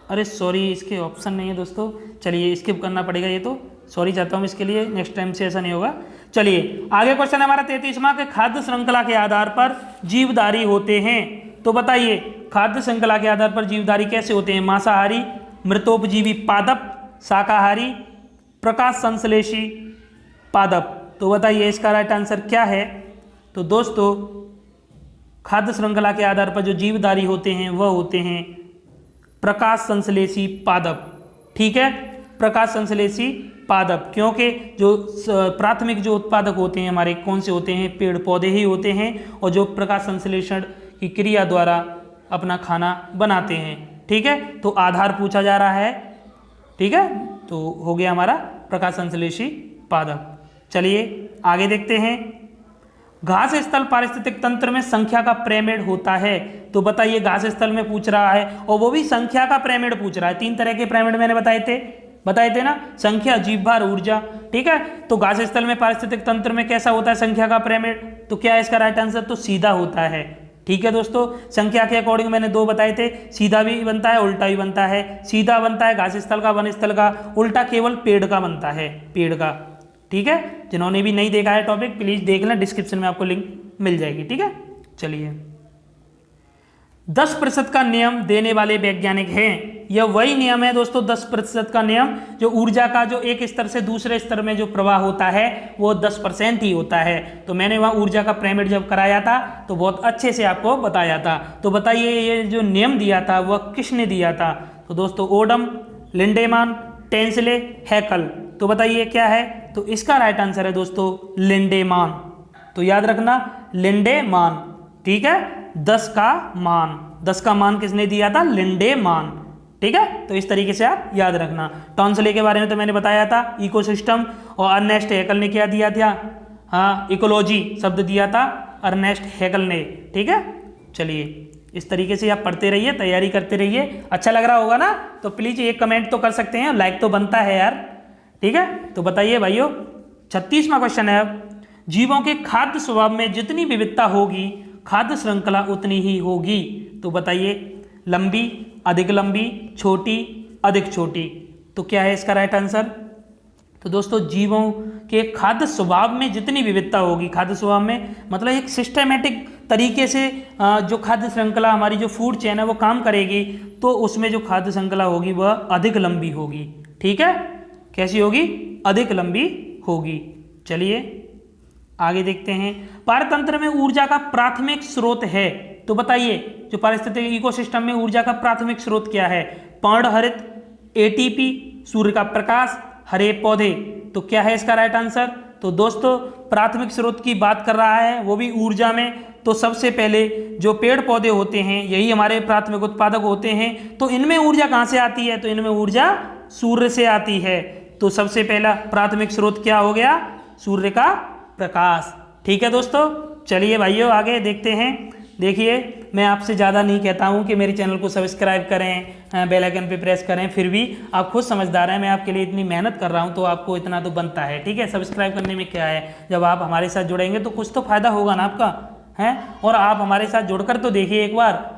अरे सॉरी, इसके ऑप्शन नहीं है दोस्तों, चलिए स्किप करना पड़ेगा, ये तो सॉरी चाहता हूँ इसके लिए, नेक्स्ट टाइम से ऐसा नहीं होगा। चलिए आगे क्वेश्चन है हमारा 33वां के खाद्य श्रृंखला के आधार पर जीवधारी होते हैं। तो बताइए, खाद्य श्रृंखला के आधार पर जीवधारी कैसे होते हैं? मांसाहारी, मृतोपजीवी पादप, शाकाहारी, प्रकाश संश्लेषी पादप। तो बताइए इसका राइट आंसर क्या है? तो दोस्तों खाद्य श्रृंखला के आधार पर जो जीवधारी होते हैं वह होते हैं प्रकाश संश्लेषी पादप, ठीक है, प्रकाश संश्लेषी पादप। क्योंकि जो प्राथमिक जो उत्पादक होते हैं हमारे कौन से होते हैं? पेड़ पौधे ही होते हैं, और जो प्रकाश संश्लेषण की क्रिया द्वारा अपना खाना बनाते हैं, ठीक है। तो आधार पूछा जा रहा है, ठीक है, तो हो गया हमारा प्रकाश संश्लेषी पादप। चलिए आगे देखते हैं, घास स्थल पारिस्थितिक तंत्र में संख्या का पिरामिड होता है। तो बताइए, घास स्थल में पूछ रहा है और वो भी संख्या का पिरामिड पूछ रहा है। 3 तरह के पिरामिड मैंने बताए थे ना, संख्या, जीवभार, ऊर्जा, ठीक है। तो घास स्थल में पारिस्थितिक तंत्र में कैसा होता है संख्या का पिरामिड? तो क्या है इसका राइट आंसर? तो सीधा होता है, ठीक है दोस्तों। संख्या के अकॉर्डिंग मैंने 2 बताए थे, सीधा भी बनता है, उल्टा भी बनता है। सीधा बनता है घास स्थल का, वन स्थल का, उल्टा केवल पेड़ का बनता है, पेड़ का, ठीक है। जिन्होंने भी नहीं देखा है टॉपिक प्लीज देख लें, डिस्क्रिप्शन में आपको लिंक मिल जाएगी, ठीक है। चलिए, 10% का नियम देने वाले वैज्ञानिक हैं। यह वही नियम है दोस्तों, 10% का नियम, जो ऊर्जा का जो एक स्तर से दूसरे स्तर में जो प्रवाह होता है वो 10% ही होता है। तो मैंने वहाँ ऊर्जा का पिरामिड जब कराया था तो बहुत अच्छे से आपको बताया था। तो बताइए, ये जो नियम दिया था वह किसने दिया था? तो दोस्तों ओडम, लिंडेमान, टेंसले, हैकल। तो बताइए क्या है? तो इसका राइट आंसर है दोस्तों लिंडेमान। तो याद रखना लिंडेमान, ठीक है, 10 का मान, 10 का मान किसने दिया था? लिंडेमान। ठीक है, तो इस तरीके से आप याद रखना। टॉन्सिल के बारे में तो मैंने बताया था, इकोसिस्टम, और अर्नेस्ट हैकल ने क्या दिया था? हाँ, इकोलॉजी शब्द दिया था अर्नेस्ट हैकल ने। ठीक है, चलिए इस तरीके से आप पढ़ते रहिए, तैयारी करते रहिए। अच्छा लग रहा होगा ना? तो प्लीज एक कमेंट तो कर सकते हैं, लाइक तो बनता है यार। ठीक है, तो बताइए भाइयों, 36वां क्वेश्चन है अब, जीवों के खाद्य स्वभाव में जितनी विविधता होगी खाद्य श्रृंखला उतनी ही होगी। तो बताइए, लंबी, अधिक लंबी, छोटी, अधिक छोटी। तो क्या है इसका राइट आंसर? तो दोस्तों, जीवों के खाद्य स्वभाव में जितनी विविधता होगी, खाद्य स्वभाव में मतलब एक सिस्टमेटिक तरीके से जो खाद्य श्रृंखला हमारी जो फूड चेन है वो काम करेगी, तो उसमें जो खाद्य श्रृंखला होगी वह अधिक लंबी होगी। ठीक है, कैसी होगी? अधिक लंबी होगी। चलिए आगे देखते हैं, पारतंत्र में ऊर्जा का प्राथमिक स्रोत है। तो बताइए, जो पारिस्थितिक इकोसिस्टम में ऊर्जा का प्राथमिक स्रोत क्या है? पर्णहरित, एटीपी, सूर्य का प्रकाश, हरे पौधे। तो क्या है इसका राइट आंसर? तो दोस्तों, प्राथमिक स्रोत की बात कर रहा है, वो भी ऊर्जा में। तो सबसे पहले जो पेड़ पौधे होते हैं यही हमारे प्राथमिक उत्पादक होते हैं। तो इनमें ऊर्जा कहाँ से आती है? तो इनमें ऊर्जा सूर्य से आती है। तो सबसे पहला प्राथमिक स्रोत क्या हो गया? सूर्य का प्रकाश। ठीक है दोस्तों, चलिए भाइयों आगे देखते हैं। देखिए, मैं आपसे ज़्यादा नहीं कहता हूँ कि मेरे चैनल को सब्सक्राइब करें, बेल आइकन पे प्रेस करें, फिर भी आप खुद समझदार हैं, मैं आपके लिए इतनी मेहनत कर रहा हूँ तो आपको इतना तो बनता है। ठीक है, सब्सक्राइब करने में क्या है, जब आप हमारे साथ जुड़ेंगे तो कुछ तो फायदा होगा ना आपका, है। और आप हमारे साथ जुड़कर तो देखिए एक बार,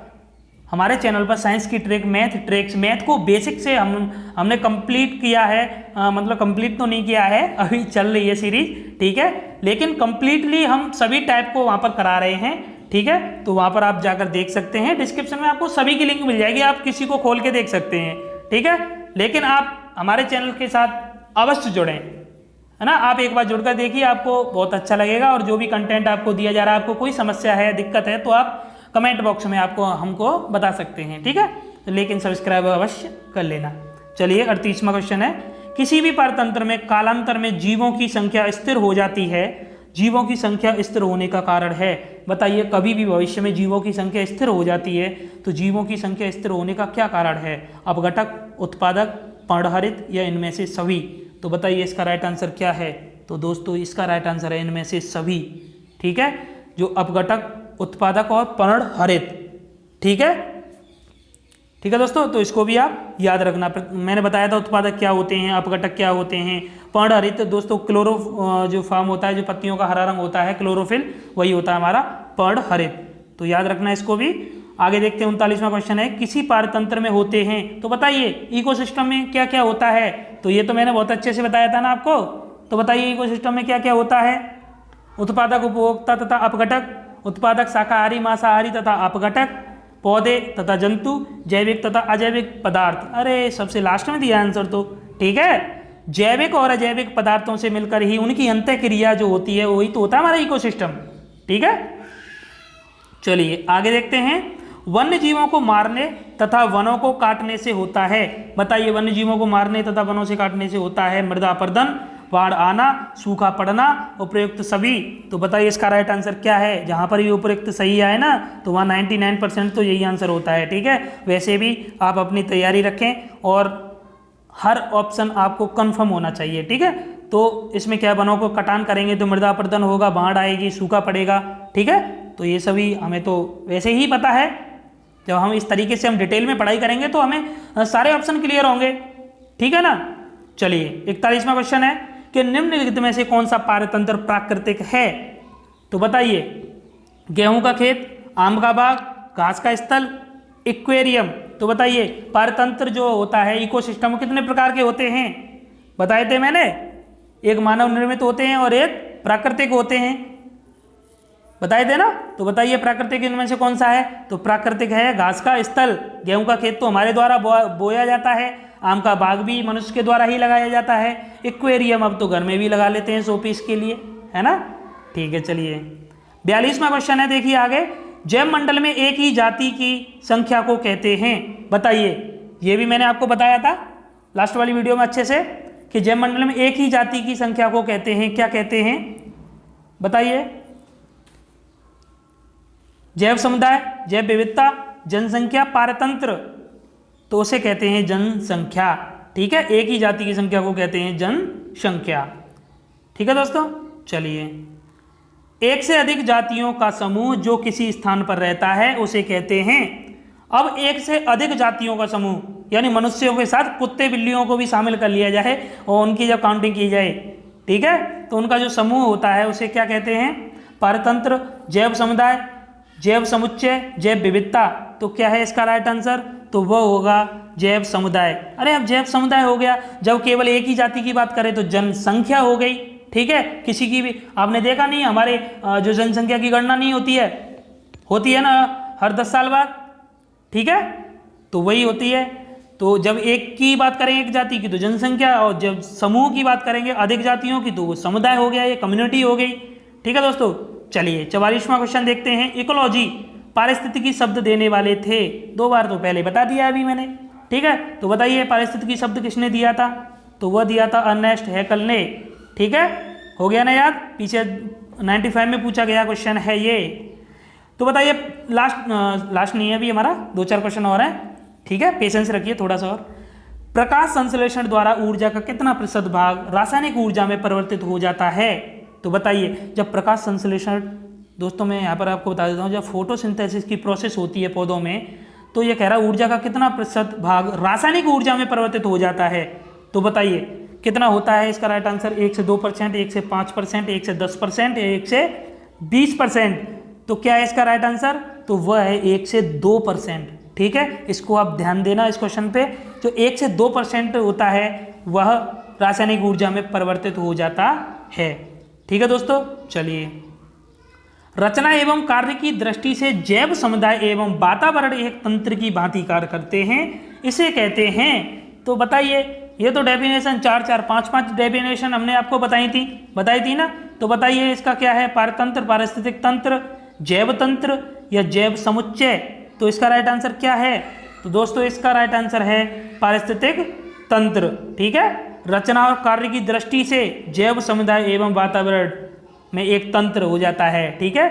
हमारे चैनल पर साइंस की ट्रिक, मैथ को बेसिक से हमने कंप्लीट किया है। मतलब कंप्लीट तो नहीं किया है, अभी चल रही है सीरीज। ठीक है, लेकिन कंप्लीटली हम सभी टाइप को वहाँ पर करा रहे हैं। ठीक है, तो वहाँ पर आप जाकर देख सकते हैं, डिस्क्रिप्शन में आपको सभी की लिंक मिल जाएगी, आप किसी को खोल के देख सकते हैं। ठीक है, लेकिन आप हमारे चैनल के साथ अवश्य जुड़ें, है ना। आप एक बार जुड़कर देखिए, आपको बहुत अच्छा लगेगा। और जो भी कंटेंट आपको दिया जा रहा है, आपको कोई समस्या है, दिक्कत है, तो आप कमेंट बॉक्स में आपको हमको बता सकते हैं। ठीक है, लेकिन सब्सक्राइब अवश्य कर लेना। चलिए 38वां क्वेश्चन है, किसी भी पारतंत्र में कालांतर में जीवों की संख्या स्थिर हो जाती है, जीवों की संख्या स्थिर होने का कारण है। बताइए, कभी भी भविष्य में जीवों की संख्या स्थिर हो जाती है तो जीवों की संख्या स्थिर होने का क्या कारण है? अपघटक, उत्पादक, पर्णहरित या इनमें से सभी। तो बताइए इसका राइट आंसर क्या है? तो दोस्तों, इसका राइट आंसर है इनमें से सभी। ठीक है, जो अपघटक, उत्पादक और पर्णहरित। ठीक है, ठीक है दोस्तों, तो इसको भी आप याद रखना। मैंने बताया था उत्पादक क्या होते हैं, अपघटक क्या होते हैं, पर्णहरित दोस्तों क्लोरो जो फॉर्म होता है, जो पत्तियों का हरा रंग होता है, क्लोरोफिल, वही होता है हमारा पर्णहरित। तो याद रखना इसको भी। आगे देखते हैं 39वां क्वेश्चन है, किसी पारतंत्र में होते हैं। तो बताइए इकोसिस्टम में क्या क्या होता है? तो ये तो मैंने बहुत अच्छे से बताया था ना आपको। तो बताइए इकोसिस्टम में क्या क्या होता है? उत्पादक, उपभोक्ता तथा अपघटक, उत्पादक शाकाहारी, मांसाहारी तथा अपघटक, पौधे तथा जंतु, जैविक तथा अजैविक पदार्थ। अरे सबसे लास्ट में दिया आंसर तो। ठीक है, जैविक और अजैविक पदार्थों से मिलकर ही उनकी अंतःक्रिया जो होती है वही तो होता है हमारा इकोसिस्टम। ठीक है, चलिए आगे देखते हैं, वन्य जीवों को मारने तथा वनों को काटने से होता है। बताइए, वन्य जीवों को मारने तथा वनों से काटने से होता है मृदा अपरदन, बाढ़ आना, सूखा पड़ना, उपयुक्त सभी। तो बताइए इसका राइट आंसर क्या है? जहां पर ये उपयुक्त सही आए ना, तो वहाँ 99% तो यही आंसर होता है। ठीक है, वैसे भी आप अपनी तैयारी रखें और हर ऑप्शन आपको कंफर्म होना चाहिए। ठीक है, तो इसमें क्या, वनों को कटान करेंगे तो मृदा अपरदन होगा, बाढ़ आएगी, सूखा पड़ेगा। ठीक है, तो ये सभी हमें तो वैसे ही पता है। जब हम इस तरीके से हम डिटेल में पढ़ाई करेंगे तो हमें सारे ऑप्शन क्लियर होंगे। ठीक है ना। चलिए 41वां क्वेश्चन है कि निम्नलिखित में से कौन सा पारतंत्र प्राकृतिक है? तो बताइए, गेहूं का खेत, आम का बाग, घास का स्थल, एक्वेरियम। तो बताइए पारतंत्र जो होता है इकोसिस्टम कितने प्रकार के होते हैं? बताए थे मैंने, एक मानव निर्मित होते हैं और एक प्राकृतिक होते हैं, बताए थे ना। तो बताइए प्राकृतिक इनमें से कौन सा है? तो प्राकृतिक है घास का स्थल, गेहूं का खेत तो हमारे द्वारा बोया जाता है, आम का बाग भी मनुष्य के द्वारा ही लगाया जाता है, एक्वेरियम अब तो घर में भी लगा लेते हैं शोपीस के लिए, है ना। ठीक है, चलिए 42वां क्वेश्चन है, देखिए आगे, जैव मंडल में एक ही जाति की संख्या को कहते हैं। बताइए, ये भी मैंने आपको बताया था लास्ट वाली वीडियो में अच्छे से कि जैव मंडल में एक ही जाति की संख्या को कहते हैं, क्या कहते हैं? बताइए। जैव समुदाय, जैव विविधता, जनसंख्या, पारतंत्र, तो उसे कहते हैं जनसंख्या। ठीक है, एक ही जाति की संख्या को कहते हैं जनसंख्या। ठीक है दोस्तों, चलिए, एक से अधिक जातियों का समूह जो किसी स्थान पर रहता है उसे कहते हैं। अब एक से अधिक जातियों का समूह यानी मनुष्यों के साथ कुत्ते बिल्लियों को भी शामिल कर लिया जाए और उनकी जब काउंटिंग की जाए, ठीक है, तो उनका जो समूह होता है उसे क्या कहते हैं? पारतंत्र, जैव समुदाय, जैव समुच्चय, जैव विविधता। तो क्या है इसका राइट आंसर? तो वह होगा जैव समुदाय। अरे अब जैव समुदाय हो गया, जब केवल एक ही जाति की बात करें तो जनसंख्या हो गई। ठीक है, किसी की भी आपने देखा नहीं, हमारे जो जनसंख्या की गणना नहीं होती है ना हर 10 साल बाद। ठीक है, तो वही होती है। तो जब एक की बात करेंगे एक जाति की तो जनसंख्या, और जब समूह की बात करेंगे अधिक जातियों की तो वो समुदाय हो गया, ये कम्युनिटी हो गई। ठीक है दोस्तों, चलिए 44वां क्वेश्चन देखते हैं। इकोलॉजी पारिस्थितिकी शब्द देने वाले थे, 2 बार तो पहले बता दिया अभी मैंने। ठीक है, तो बताइए पारिस्थितिकी शब्द किसने दिया था? तो वह दिया था अर्नेस्ट हैकल ने। ठीक है, हो गया ना याद? पीछे 95 में पूछा गया क्वेश्चन है ये। तो बताइए, लास्ट नहीं है अभी, हमारा 2-4 क्वेश्चन और हैं। ठीक है, पेशेंस रखिए थोड़ा सा और। प्रकाश संश्लेषण द्वारा ऊर्जा का कितना प्रतिशत भाग रासायनिक ऊर्जा में परिवर्तित हो जाता है? तो बताइए, जब प्रकाश संश्लेषण, दोस्तों मैं यहाँ पर आपको बता देता हूँ, जब फोटोसिंथेसिस की प्रोसेस होती है पौधों में, तो ये कह रहा है ऊर्जा का कितना प्रतिशत भाग रासायनिक ऊर्जा में परिवर्तित हो जाता है। तो बताइए कितना होता है इसका राइट आंसर? 1 से 2%, 1 से 5%, 1 से 10%, 1 से 20%। तो क्या है इसका राइट आंसर? तो वह है 1 से 2%। ठीक है, इसको आप ध्यान देना इस क्वेश्चन पे। जो 1 से 2% होता है वह रासायनिक ऊर्जा में परिवर्तित हो जाता है। ठीक है दोस्तों, चलिए, रचना एवं कार्य की दृष्टि से जैव समुदाय एवं वातावरण एक तंत्र की भांति कार्य करते हैं, इसे कहते हैं। तो बताइए, ये तो डेफिनेशन 4-4, 5-5 डेफिनेशन हमने आपको बताई थी ना। तो बताइए इसका क्या है? पारतंत्र, पारिस्थितिक तंत्र, जैव तंत्र या जैव समुच्चय। तो इसका राइट आंसर क्या है? तो दोस्तों इसका राइट आंसर है पारिस्थितिक तंत्र। ठीक है, रचना और कार्य की दृष्टि से जैव समुदाय एवं वातावरण में एक तंत्र हो जाता है। ठीक है,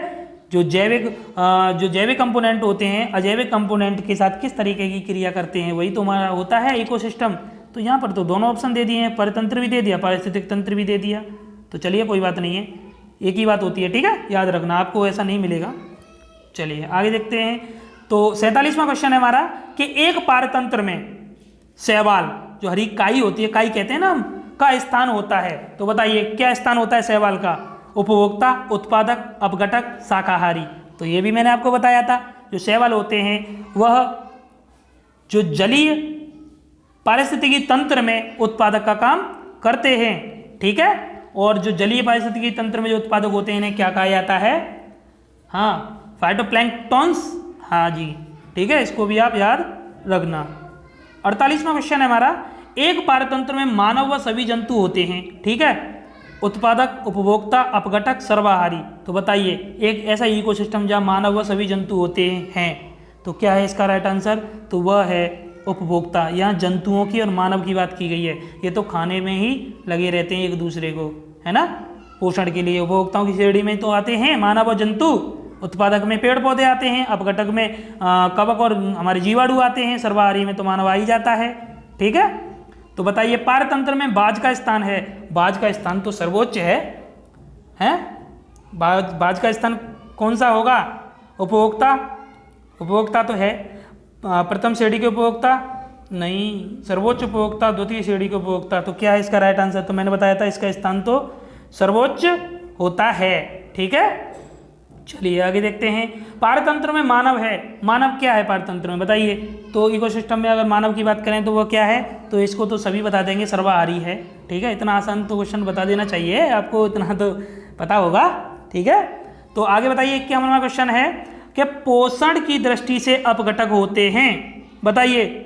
जो जैविक कंपोनेंट होते हैं अजैविक कंपोनेंट के साथ किस तरीके की क्रिया करते हैं, वही तो हमारा होता है इकोसिस्टम। तो यहाँ पर तो दोनों ऑप्शन दे दिए हैं, परितंत्र भी दे दिया, पारिस्थितिक तंत्र भी दे दिया। तो चलिए कोई बात नहीं है, एक ही बात होती है। ठीक है, याद रखना, आपको ऐसा नहीं मिलेगा। चलिए आगे देखते हैं। तो 47वां क्वेश्चन है हमारा कि एक पारतंत्र में शैवाल, जो हरी काई होती है, काई कहते हैं ना हम, का स्थान होता है। तो बताइए क्या स्थान होता है शैवाल का? उपभोक्ता, उत्पादक, अपघटक, शाकाहारी। तो ये भी मैंने आपको बताया था, जो शैवाल होते हैं वह जो जलीय पारिस्थितिकी तंत्र में उत्पादक का काम करते हैं। ठीक है, और जो जलीय पारिस्थितिकी तंत्र में जो उत्पादक होते हैं इन्हें क्या कहा जाता है? हाँ, फाइटोप्लैंक्टन्स। हाँ जी, ठीक है, इसको भी आप याद रखना। 48वां क्वेश्चन है हमारा, एक पारतंत्र में मानव व सभी जंतु होते हैं। ठीक है, उत्पादक, उपभोक्ता, अपघटक, सर्वाहारी। तो बताइए एक ऐसा इकोसिस्टम जहाँ मानव व सभी जंतु होते हैं, तो क्या है इसका राइट आंसर? तो वह है उपभोक्ता। यहाँ जंतुओं की और मानव की बात की गई है। ये तो खाने में ही लगे रहते हैं एक दूसरे को, है ना, पोषण के लिए। उपभोक्ताओं की श्रेणी में तो आते हैं मानव और जंतु, उत्पादक में पेड़ पौधे आते हैं, अपघटक में कवक और हमारे जीवाणु आते हैं, सर्वाहारी में तो मानव आ ही जाता है। ठीक है, तो बताइए पारतंत्र में बाज का स्थान है। बाज का स्थान तो सर्वोच्च है? बाज का स्थान कौन सा होगा? उपभोक्ता तो है। प्रथम श्रेणी के उपभोक्ता नहीं, सर्वोच्च उपभोक्ता, द्वितीय श्रेणी के उपभोक्ता। तो क्या है इसका राइट आंसर? तो मैंने बताया था इसका स्थान तो सर्वोच्च होता है। ठीक है, चलिए आगे देखते हैं। पारतंत्र में मानव है। मानव क्या है पारतंत्र में बताइए? तो इकोसिस्टम में अगर मानव की बात करें तो वो क्या है? तो इसको तो सभी बता देंगे, सर्वाहारी है। ठीक है, इतना आसान तो क्वेश्चन बता देना चाहिए आपको, इतना तो पता होगा। ठीक है, तो आगे बताइए क्या हमारा क्वेश्चन है कि पोषण की दृष्टि से अपघटक होते हैं। बताइए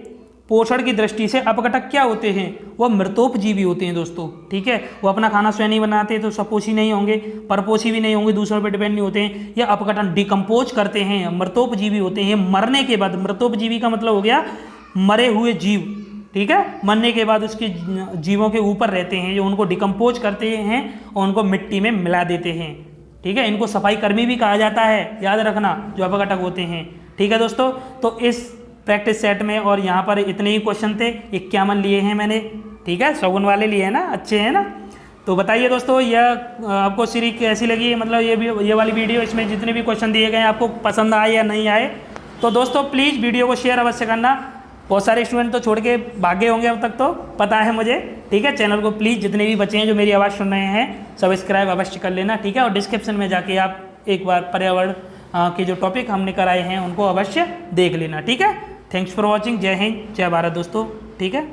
पोषण की दृष्टि से अपघटक क्या होते हैं? वह मृतोपजीवी होते हैं दोस्तों। ठीक है, वो अपना खाना स्वयं नहीं बनाते तो सपोषी नहीं होंगे, परपोषी भी नहीं होंगे, दूसरों पर डिपेंड नहीं होते हैं। यह अपघटन डिकम्पोज करते हैं, मृतोपजीवी होते हैं। मरने के बाद, मृतोपजीवी का मतलब हो गया मरे हुए जीव। ठीक है, मरने के बाद उसके जीवों के ऊपर रहते हैं, जो उनको डिकम्पोज करते हैं और उनको मिट्टी में मिला देते हैं। ठीक है, इनको सफाई कर्मी भी कहा जाता है, याद रखना, जो अपघटक होते हैं। ठीक है दोस्तों, तो इस प्रैक्टिस सेट में और यहाँ पर इतने ही क्वेश्चन थे, 51 लिए हैं मैंने। ठीक है, शौगुन वाले लिए हैं ना, अच्छे हैं ना। तो बताइए दोस्तों, यह आपको सीरीज कैसी लगी, मतलब ये वाली वीडियो, इसमें जितने भी क्वेश्चन दिए गए हैं आपको पसंद आए या नहीं आए। तो दोस्तों प्लीज़ वीडियो को शेयर अवश्य करना। बहुत सारे स्टूडेंट तो छोड़ के भागे होंगे अब तक, तो पता है मुझे। ठीक है, चैनल को प्लीज़ जितने भी बच्चे हैं जो मेरी आवाज़ सुन रहे हैं, सब्सक्राइब अवश्य कर लेना। ठीक है, और डिस्क्रिप्शन में जाके आप एक बार पर्यावरण के जो टॉपिक हमने कराए हैं उनको अवश्य देख लेना। ठीक है, थैंक्स फॉर वॉचिंग। जय हिंद, जय भारत दोस्तों। ठीक है।